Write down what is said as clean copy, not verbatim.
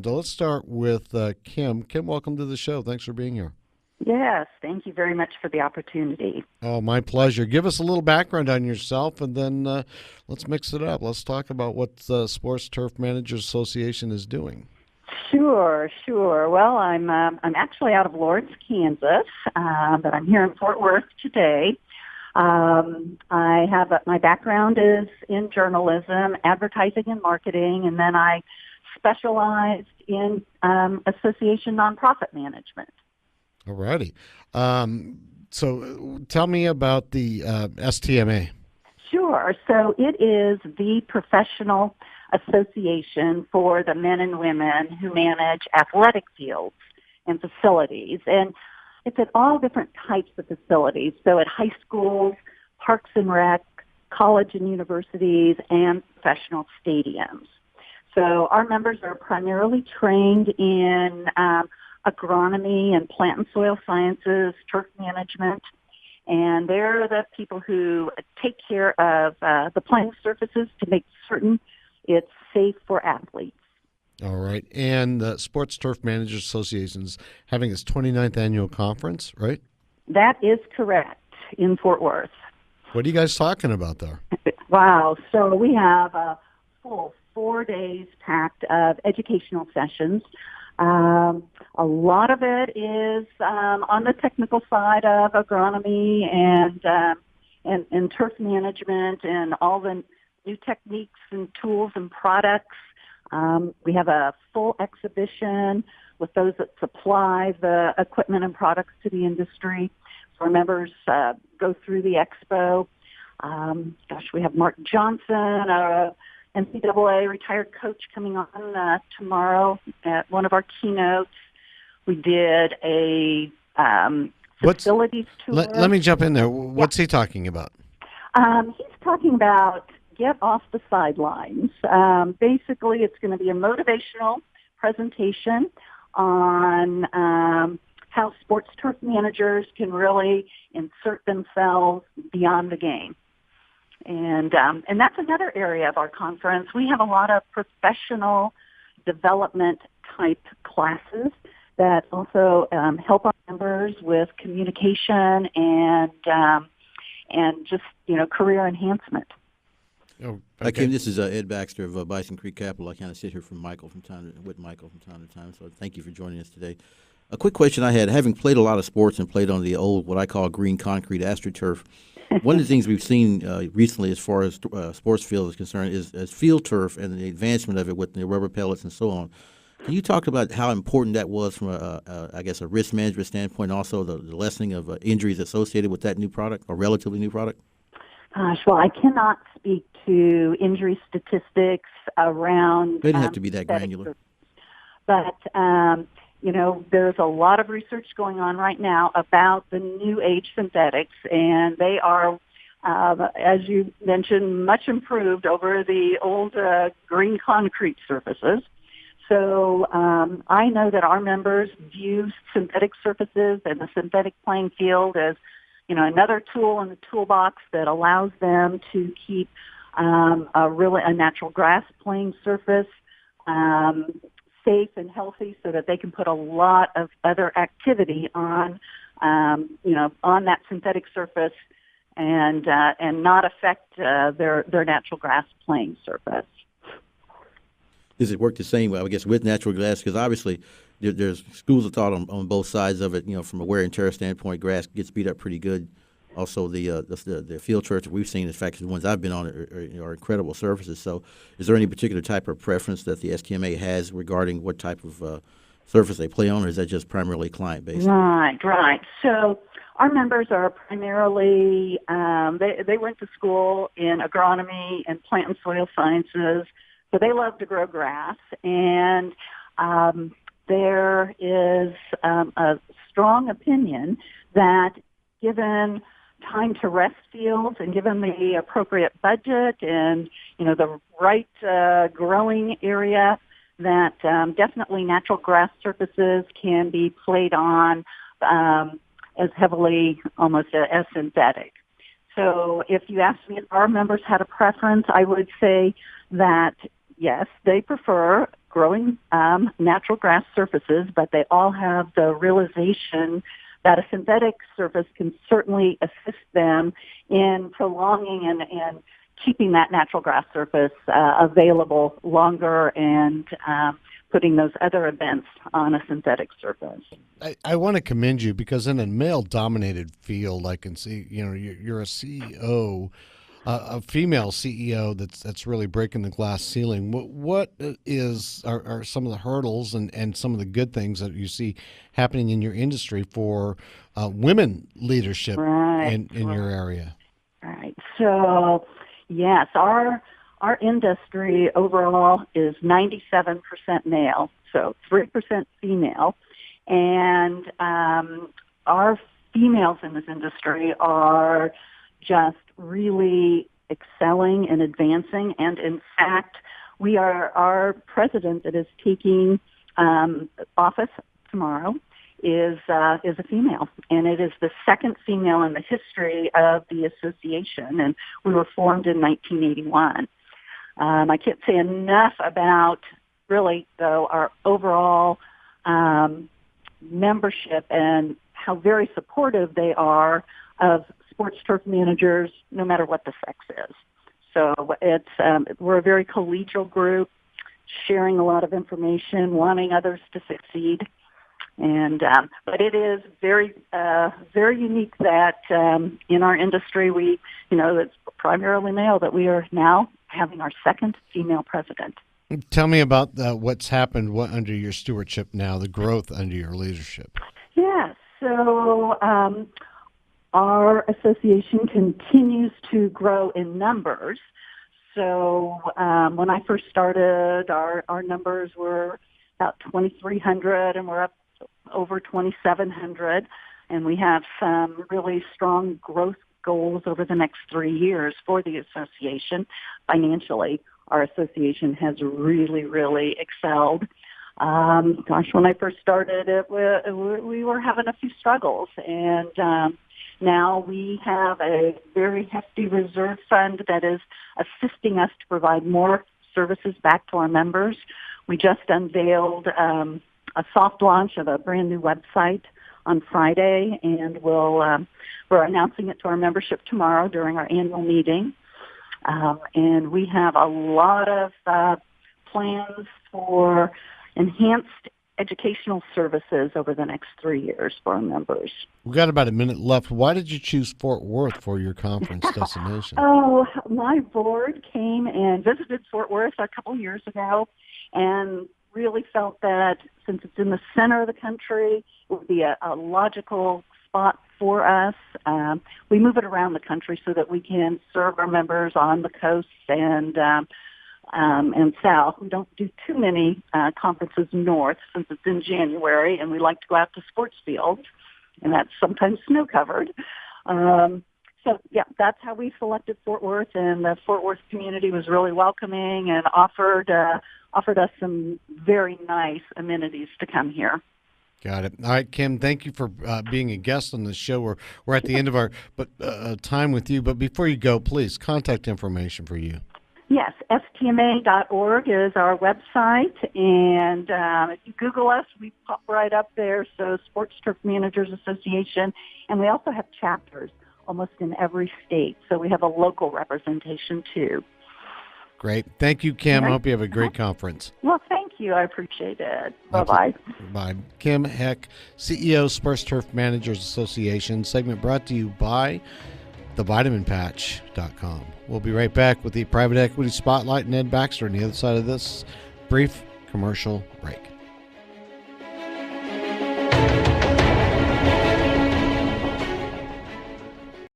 So let's start with Kim. Kim, welcome to the show. Thanks for being here. Yes, thank you very much for the opportunity. Oh, my pleasure. Give us a little background on yourself, and then let's mix it up. Let's talk about what the Sports Turf Managers Association is doing. Sure. Well, I'm actually out of Lawrence, Kansas, but I'm here in Fort Worth today. I have my background is in journalism, advertising, and marketing, and then I specialized in association nonprofit management. All righty. So tell me about the STMA. Sure. So it is the professional association for the men and women who manage athletic fields and facilities. And it's at all different types of facilities. So at high schools, parks and rec, college and universities, and professional stadiums. So our members are primarily trained in agronomy and plant and soil sciences, turf management, and they're the people who take care of the playing surfaces to make certain it's safe for athletes. All right. And the Sports Turf Managers Association is having its 29th annual conference, right? That is correct, in Fort Worth. What are you guys talking about there? Wow. So we have a full 4 days packed of educational sessions. A lot of it is on the technical side of agronomy and turf management and all the new techniques and tools and products. We have a full exhibition with those that supply the equipment and products to the industry. So our members go through the expo. We have Mark Johnson, NCAA retired coach, coming on tomorrow at one of our keynotes. We did a facilities tour. Let me jump in there. What's he talking about? He's talking about get off the sidelines. Basically, it's going to be a motivational presentation on how sports turf managers can really insert themselves beyond the game. And that's another area of our conference. We have a lot of professional development type classes that also help our members with communication and just career enhancement. Oh, okay. okay. This is Ed Baxter of Bison Creek Capital. I kind of sit here with Michael from time to time. So thank you for joining us today. A quick question I had, having played a lot of sports and played on the old, what I call green concrete AstroTurf, one of the things we've seen recently as far as sports field is concerned is field turf and the advancement of it with the rubber pellets and so on. Can you talk about how important that was from, a risk management standpoint, and also the lessening of injuries associated with that new product or relatively new product? Gosh, well, I cannot speak to injury statistics around. They didn't have to be that granular. But, there's a lot of research going on right now about the new age synthetics, and they are, as you mentioned, much improved over the old green concrete surfaces. So I know that our members view synthetic surfaces and the synthetic playing field as another tool in the toolbox that allows them to keep a natural grass playing surface safe and healthy, so that they can put a lot of other activity on that synthetic surface and not affect their natural grass playing surface. Does it work the same way, I guess, with natural grass? Because obviously there's schools of thought on both sides of it. From a wear and tear standpoint, grass gets beat up pretty good. Also, the field turf that we've seen, in fact, the ones I've been on are incredible surfaces. So is there any particular type of preference that the STMA has regarding what type of surface they play on, or is that just primarily client-based? Right. So our members are primarily, they went to school in agronomy and plant and soil sciences, so they love to grow grass. And there is a strong opinion that given time to rest fields and given the appropriate budget and, the right growing area, that definitely natural grass surfaces can be played on as heavily almost as synthetic. So if you ask me if our members had a preference, I would say that, yes, they prefer growing natural grass surfaces, but they all have the realization that a synthetic surface can certainly assist them in prolonging and keeping that natural grass surface available longer and putting those other events on a synthetic surface. I want to commend you because in a male-dominated field, I can see, you're a CEO, a female CEO that's really breaking the glass ceiling. What are some of the hurdles and some of the good things that you see happening in your industry for women leadership in your area? Right. So, yes, our industry overall is 97% male, so 3% female, and our females in this industry are just really excelling and advancing. And in fact, our president that is taking office tomorrow is a female, and it is the second female in the history of the association, and we were formed in 1981. I can't say enough about, really, though, our overall membership and how very supportive they are of sports turf managers, no matter what the sex is. So we're a very collegial group, sharing a lot of information, wanting others to succeed. And but it is very unique that in our industry it's primarily male, that we are now having our second female president. Tell me about what's happened under your stewardship now, the growth under your leadership. Yeah, so our association continues to grow in numbers. So when I first started, our numbers were about 2,300, and we're up over 2,700, and we have some really strong growth goals over the next 3 years for the association. Financially, our association has really, really excelled. When I first started, we were having a few struggles, and now we have a very hefty reserve fund that is assisting us to provide more services back to our members. We just unveiled a soft launch of a brand new website on Friday, and we're announcing it to our membership tomorrow during our annual meeting. And we have a lot of plans for enhanced educational services over the next 3 years for our members. We've got about a minute left. Why did you choose Fort Worth for your conference destination? My board came and visited Fort Worth a couple years ago and really felt that since it's in the center of the country, it would be a logical spot for us. We move it around the country so that we can serve our members on the coast and south. We don't do too many conferences north since it's in January, and we like to go out to sports fields, and that's sometimes snow-covered. So, that's how we selected Fort Worth, and the Fort Worth community was really welcoming and offered us some very nice amenities to come here. Got it. All right, Kim, thank you for being a guest on the show. We're at the end of our time with you, but before you go, please, contact information for you. Yes, stma.org is our website, and if you Google us, we pop right up there, so Sports Turf Managers Association, and we also have chapters almost in every state, so we have a local representation too. Great. Thank you, Kim. I hope you have a great conference. Well, thank you. I appreciate it. Bye-bye. Bye. Kim Heck, CEO, Sports Turf Managers Association. Segment brought to you by thevitaminpatch.com. We'll be right back with the Private Equity Spotlight and Ed Baxter on the other side of this brief commercial break.